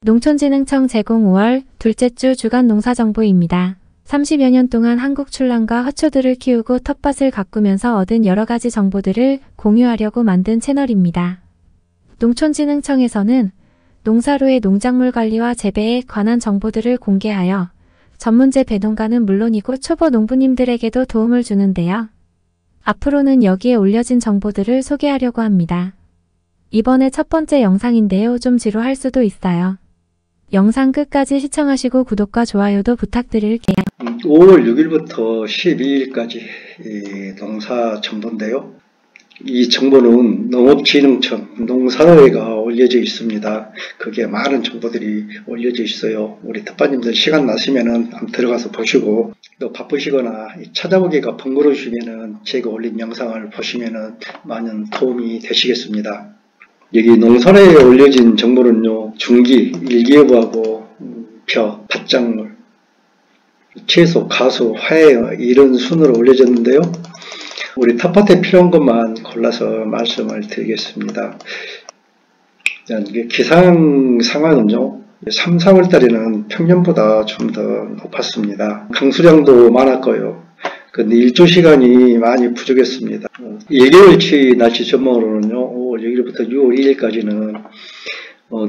농촌진흥청 제공 5월 둘째 주 주간 농사정보입니다. 30여 년 동안 한국 출란과 화초들을 키우고 텃밭을 가꾸면서 얻은 여러가지 정보들을 공유하려고 만든 채널입니다. 농촌진흥청에서는 농사로의 농작물 관리와 재배에 관한 정보들을 공개하여 전문재 배농가는 물론이고 초보 농부님들에게도 도움을 주는데요. 앞으로는 여기에 올려진 정보들을 소개하려고 합니다. 이번에 첫 번째 영상인데요. 좀 지루할 수도 있어요. 영상 끝까지 시청하시고 구독과 좋아요도 부탁드릴게요. 5월 6일부터 12일까지 농사 정보인데요. 이 정보는 농업진흥청 농사로회가 올려져 있습니다. 거기에 많은 정보들이 올려져 있어요. 우리 텃밭님들 시간 나시면은 한번 들어가서 보시고, 또 바쁘시거나 찾아보기가 번거로우시면은 제가 올린 영상을 보시면은 많은 도움이 되시겠습니다. 여기 농사로회에 올려진 정보는요, 중기, 일기예보하고 벼, 밭작물, 채소, 가수, 화해 이런 순으로 올려졌는데요. 우리 텃밭에 필요한 것만 골라서 말씀을 드리겠습니다. 기상 상황은요, 3, 4월 달에는 평년보다 좀 더 높았습니다. 강수량도 많았고요. 근데 일조 시간이 많이 부족했습니다. 2개월치 날씨 전망으로는요, 5월 6일부터 6월 2일까지는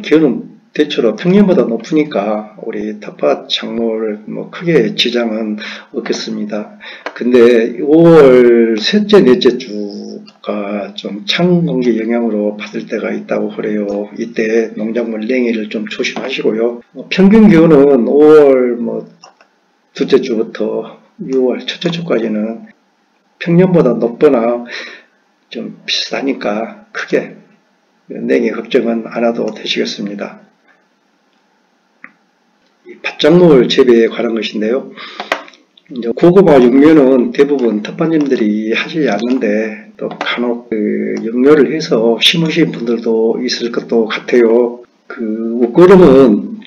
기온은 대체로 평년보다 높으니까 우리 텃밭 작물 크게 지장은 없겠습니다. 근데 5월 셋째, 넷째 주가 좀 찬 공기 영향으로 받을 때가 있다고 그래요. 이때 농작물 냉해를 좀 조심하시고요. 평균 기온은 5월 둘째 주부터 6월 첫째 주까지는 평년보다 높거나 좀 비슷하니까 크게 냉해 걱정은 안 해도 되시겠습니다. 밭작물 재배에 관한 것인데요. 이제 고구마 육묘는 대부분 텃밭님들이 하지 않는데 또 간혹 육묘를 해서 심으신 분들도 있을 것도 같아요. 웃고름은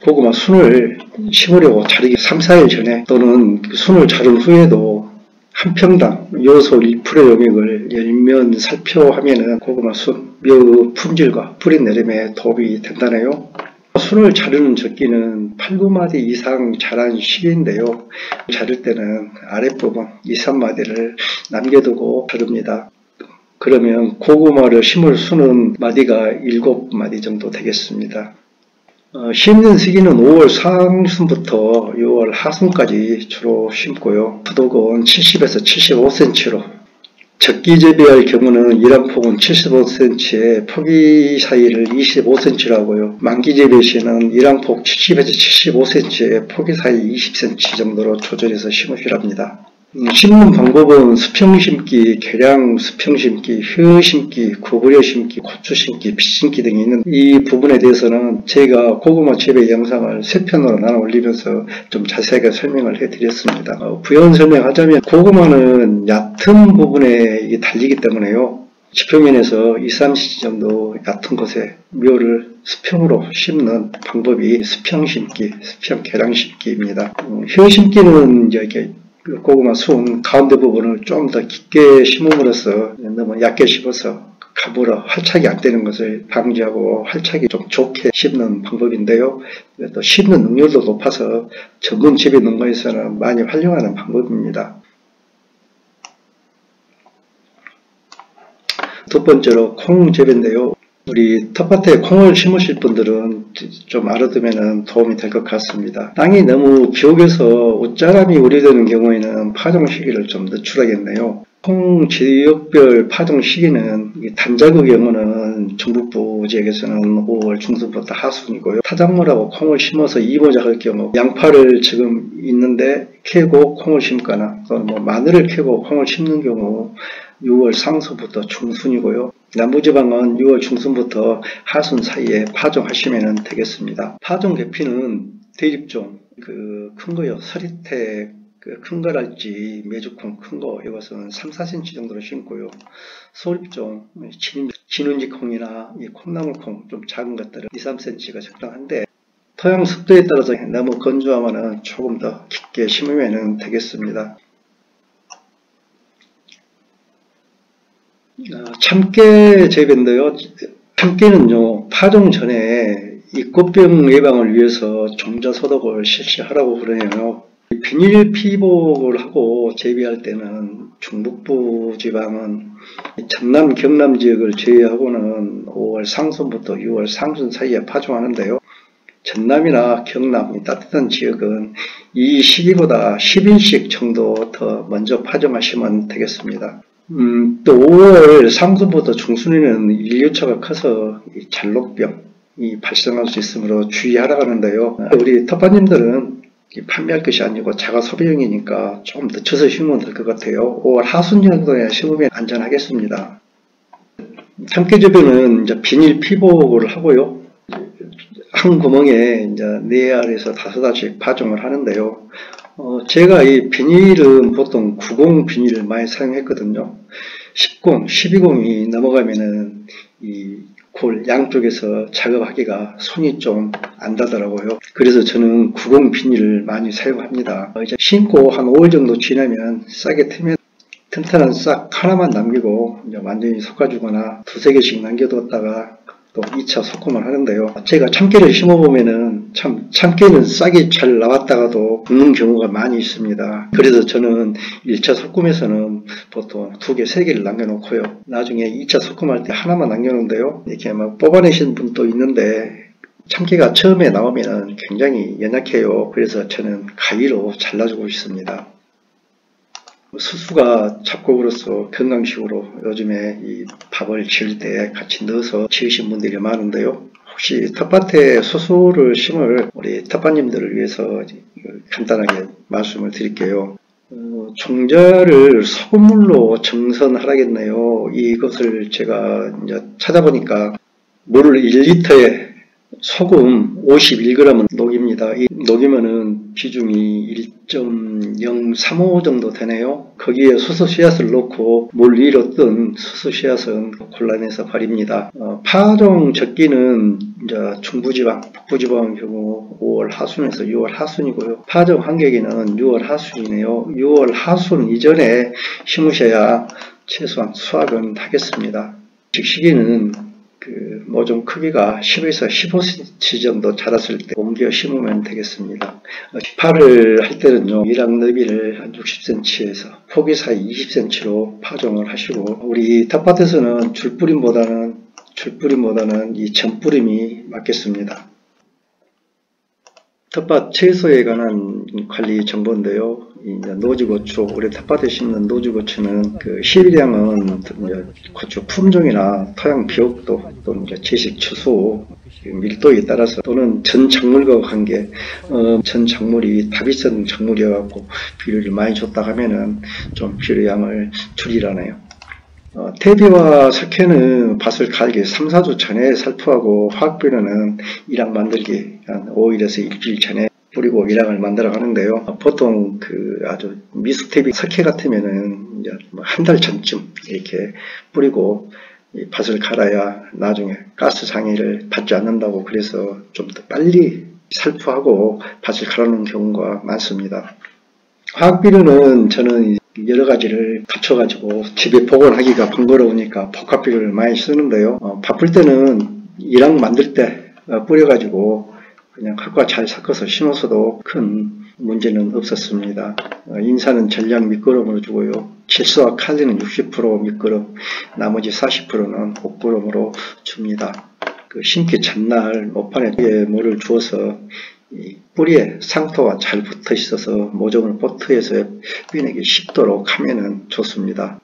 고구마 순을 심으려고 자르기 3, 4일 전에 또는 순을 자른 후에도 한 평당 요소 1%의 용액을 열면 살펴하면은 고구마 순, 묘 품질과 뿌리 내림에 도움이 된다네요. 순을 자르는 적기는 8, 9마디 이상 자란 시기인데요. 자를 때는 아랫부분 2, 3마디를 남겨두고 자릅니다. 그러면 고구마를 심을 수는 마디가 7마디 정도 되겠습니다. 심는 시기는 5월 상순부터 6월 하순까지 주로 심고요. 부독은 70에서 75cm로, 적기 재배할 경우는 일환폭은 75cm에 포기 사이를 25cm로 하고요. 만기 재배 시에는 일환폭 70에서 75cm에 포기 사이 20cm 정도로 조절해서 심으시랍니다. 심는 방법은 수평 심기, 계량 수평 심기, 휘어 심기, 구부려 심기, 고추 심기, 빗 심기 등이 있는 이 부분에 대해서는 제가 고구마 재배 영상을 3편으로 나눠 올리면서 좀 자세하게 설명을 해드렸습니다. 부연 설명하자면 고구마는 얕은 부분에 달리기 때문에요. 지표면에서 2, 30cm 정도 얕은 곳에 묘를 수평으로 심는 방법이 수평 심기, 수평 계량 심기입니다. 휘어 심기는 이제 고구마 순 가운데 부분을 좀 더 깊게 심음으로써 너무 얕게 심어서 가물어 활착이 안 되는 것을 방지하고 활착이 좀 좋게 심는 방법인데요. 또 심는 능률도 높아서 전문 재배 농가에서는 많이 활용하는 방법입니다. 두 번째로 콩 재배인데요. 우리 텃밭에 콩을 심으실 분들은 좀 알아두면 도움이 될 것 같습니다. 땅이 너무 기옥에서 옷자람이 우려되는 경우에는 파종 시기를 좀 늦추라겠네요. 콩 지역별 파종 시기는 단작의 경우는 중북부 지역에서는 5월 중순부터 하순이고요. 타작물하고 콩을 심어서 이모작 할 경우, 양파를 지금 있는데 캐고 콩을 심거나 또는 마늘을 캐고 콩을 심는 경우 6월 상순부터 중순이고요. 남부지방은 6월 중순부터 하순 사이에 파종하시면 되겠습니다. 파종 계피는 대립종, 큰 거요. 서리태 큰 거랄지 메주콩 큰 거, 이것은 3, 4cm 정도로 심고요. 소립종, 진운지 콩이나 이 콩나물콩 좀 작은 것들은 2, 3cm가 적당한데, 토양 습도에 따라서 너무 건조하면 조금 더 깊게 심으면 되겠습니다. 참깨 재배인데요. 참깨는요, 파종 전에 이 꽃병 예방을 위해서 종자소독을 실시하라고 그러네요. 비닐 피복을 하고 재배할 때는 중북부 지방은 전남, 경남 지역을 제외하고는 5월 상순부터 6월 상순 사이에 파종하는데요. 전남이나 경남, 이 따뜻한 지역은 이 시기보다 10일씩 정도 더 먼저 파종하시면 되겠습니다. 또 5월 상순부터 중순에는 일교차가 커서 이 잘록병이 발생할 수 있으므로 주의하라고 하는데요. 우리 텃밭님들은 판매할 것이 아니고 자가 소비용이니까 좀 늦춰서 심으면 될 것 같아요. 5월 하순 정도에 심으면 안전하겠습니다. 참깨재배는 이제 비닐 피복을 하고요. 한 구멍에 이제 4알에서 5알씩 파종을 하는데요. 제가 이 비닐은 보통 90 비닐을 많이 사용했거든요. 10공, 12공이 넘어가면은 이 골 양쪽에서 작업하기가 손이 좀 안 닿더라고요. 그래서 저는 90 비닐을 많이 사용합니다. 이제 심고 한 5일 정도 지나면 싹에 트면 튼튼한 싹 하나만 남기고 이제 완전히 솎아주거나 2-3개씩 남겨뒀다가 또 2차 소금을 하는데요. 제가 참깨를 심어보면은 참깨는 싹이 잘 나왔다가도 죽는 경우가 많이 있습니다. 그래서 저는 1차 소금에서는 보통 2개, 3개를 남겨놓고요. 나중에 2차 소금할 때 하나만 남겨놓는데요. 이렇게 막 뽑아내신 분도 있는데 참깨가 처음에 나오면은 굉장히 연약해요. 그래서 저는 가위로 잘라주고 있습니다. 수수가 잡곡으로서 건강식으로 요즘에 이 밥을 지을 때 같이 넣어서 지으신 분들이 많은데요. 혹시 텃밭에 수수를 심을 우리 텃밭님들을 위해서 간단하게 말씀을 드릴게요. 종자를 소금물로 정선하라겠네요. 이것을 제가 이제 찾아보니까 물 1리터에 소금 51g은 녹입니다. 이 녹이면은 비중이 1.035 정도 되네요. 거기에 수수 씨앗을 넣고 물 위로 뜬 수수 씨앗은 골라내서 버립니다. 파종 적기는 이제 중부지방, 북부지방의 경우 5월 하순에서 6월 하순이고요. 파종 한계기는 6월 하순이네요. 6월 하순 이전에 심으셔야 최소한 수확은 하겠습니다. 시기는 그 모종 크기가 10에서 15cm 정도 자랐을 때 옮겨 심으면 되겠습니다. 파를 할 때는요, 일학 너비를 한 60cm에서 폭이 사이 20cm로 파종을 하시고, 우리 텃밭에서는 줄뿌림보다는 이 전뿌림이 맞겠습니다. 텃밭 채소에 관한 관리 정보인데요. 이제 노지고추, 우리 텃밭에 심는 노지고추는 그 실량은 고추 품종이나 토양 비옥도 또는 이제 지식 추수 밀도에 따라서 또는 전 작물과 관계, 전 작물이 다비성 작물이어갖고 비료를 많이 줬다 하면은 좀 비료량을 줄이라네요. 퇴비와 석회는 밭을 갈기 3-4주 전에 살포하고 화학비료는 일학 만들기 한 5일에서 일주일 전에 뿌리고 일학을 만들어 가는데요. 보통 그 아주 미스퇴비 석회 같으면은 이제 한 달 전쯤 이렇게 뿌리고 이 밭을 갈아야 나중에 가스 장애를 받지 않는다고 그래서 좀 더 빨리 살포하고 밭을 갈아놓은 경우가 많습니다. 화학비료는 저는 여러 가지를 갖춰가지고 집에 보관하기가 번거로우니까 복합비료를 많이 쓰는데요. 바쁠 때는 일학 만들 때 뿌려가지고 그냥 흙과 잘 섞어서 심어서도 큰 문제는 없었습니다. 인산은 전량 밑거름으로 주고요. 질소와 칼륨은 60% 밑거름, 나머지 40%는 옥거름으로 줍니다. 그 심기 전날 모판에 물을 주어서 이 뿌리에 상토가 잘 붙어 있어서 모종을 포트에서 삐내기 쉽도록 하면은 좋습니다.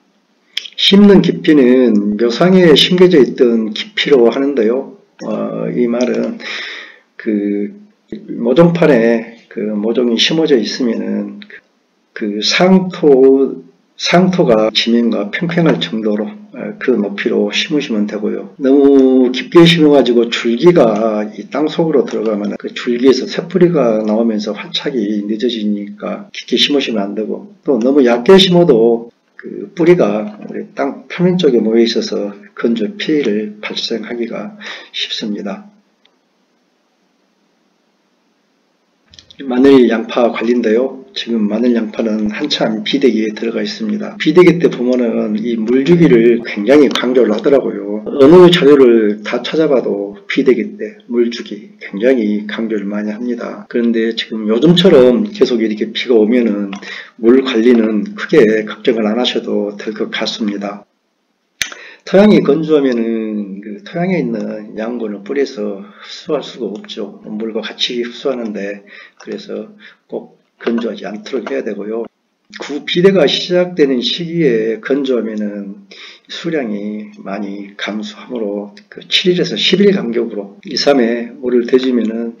심는 깊이는 묘상에 심겨져 있던 깊이로 하는데요. 이 말은 그 모종판에 그 모종이 심어져 있으면은 그 상토가 지면과 평평할 정도로 그 높이로 심으시면 되고요. 너무 깊게 심어가지고 줄기가 이 땅속으로 들어가면 그 줄기에서 새뿌리가 나오면서 활착이 늦어지니까 깊게 심으시면 안 되고, 또 너무 얕게 심어도 그 뿌리가 우리 땅 표면 쪽에 모여 있어서 건조 피해를 발생하기가 쉽습니다. 마늘 양파 관리인데요. 지금 마늘 양파는 한참 비대기에 들어가 있습니다. 비대기 때 보면은 이 물주기를 굉장히 강조를 하더라고요. 어느 자료를 다 찾아봐도 비대기 때 물주기 굉장히 강조를 많이 합니다. 그런데 지금 요즘처럼 계속 이렇게 비가 오면은 물 관리는 크게 걱정을 안 하셔도 될 것 같습니다. 토양이 건조하면은 그 토양에 있는 양분을 뿌려서 흡수할 수가 없죠. 물과 같이 흡수하는데, 그래서 꼭 건조하지 않도록 해야 되고요. 비대가 시작되는 시기에 건조하면은 수량이 많이 감소하므로 7일에서 10일 간격으로 2, 3회 물을 대주면은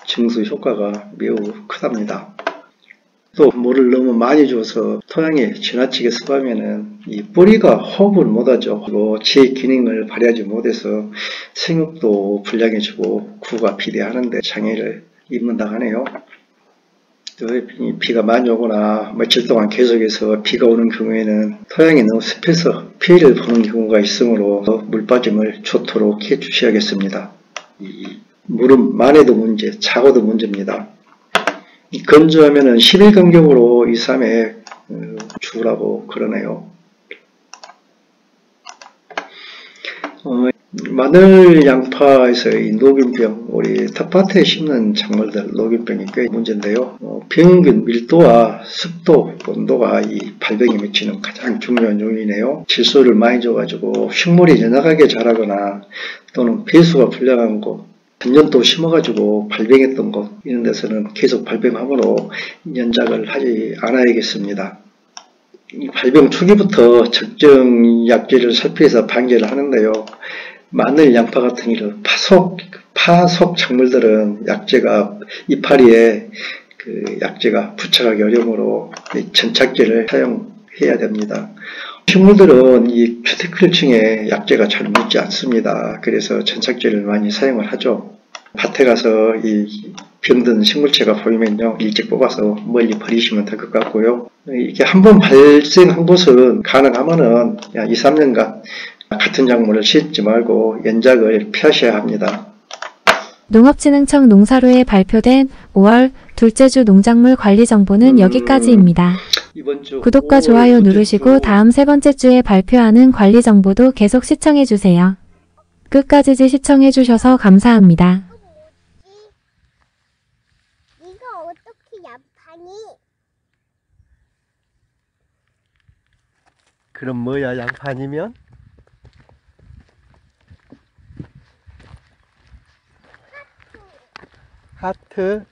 증수 효과가 매우 크답니다. 또 물을 너무 많이 줘서 토양에 지나치게 습하면은 이 뿌리가 호흡을 못하죠. 그리고 제 기능을 발휘하지 못해서 생육도 불량해지고 구가 비대하는데 장애를 입는다고 하네요. 비가 많이 오거나 며칠 동안 계속해서 비가 오는 경우에는 토양이 너무 습해서 피해를 보는 경우가 있으므로 물빠짐을 좋도록 해 주셔야겠습니다. 물은 많아도 문제, 작아도 문제입니다. 건조하면은 10일 간격으로 2, 3회 주라고 그러네요. 마늘, 양파에서의 녹균병, 우리 텃밭에 심는 작물들 녹균병이 꽤 문제인데요. 병균 밀도와 습도, 온도가 이 발병에 미치는 가장 중요한 요인이네요. 질소를 많이 줘가지고 식물이 연약하게 자라거나 또는 배수가 불량한 곳, 전년도 심어가지고 발병했던 곳, 이런 데서는 계속 발병하므로 연작을 하지 않아야겠습니다. 이 발병 초기부터 적정 약재를 살피해서 방제를 하는데요. 마늘, 양파 같은 경우 파속 작물들은 약재가 이파리에 약재가 부착하기 어려우므로 전착제를 사용해야 됩니다. 식물들은 이 큐티클층에 약재가 잘 묻지 않습니다. 그래서 전착제를 많이 사용을 하죠. 밭에 가서 이 병든 식물체가 보이면요, 일찍 뽑아서 멀리 버리시면 될 것 같고요. 이게 한번 발생한 곳은 가능하면은 2, 3년간 같은 작물을 심지 말고 연작을 피하셔야 합니다. 농업진흥청 농사로에 발표된 5월 둘째 주 농작물 관리 정보는 여기까지입니다. 구독과 좋아요 누르시고 다음 세 번째 주에 발표하는 관리 정보도 계속 시청해주세요. 끝까지 시청해주셔서 감사합니다. 이거 어떻게 양파니? 그럼 뭐야, 양파니면? 하트.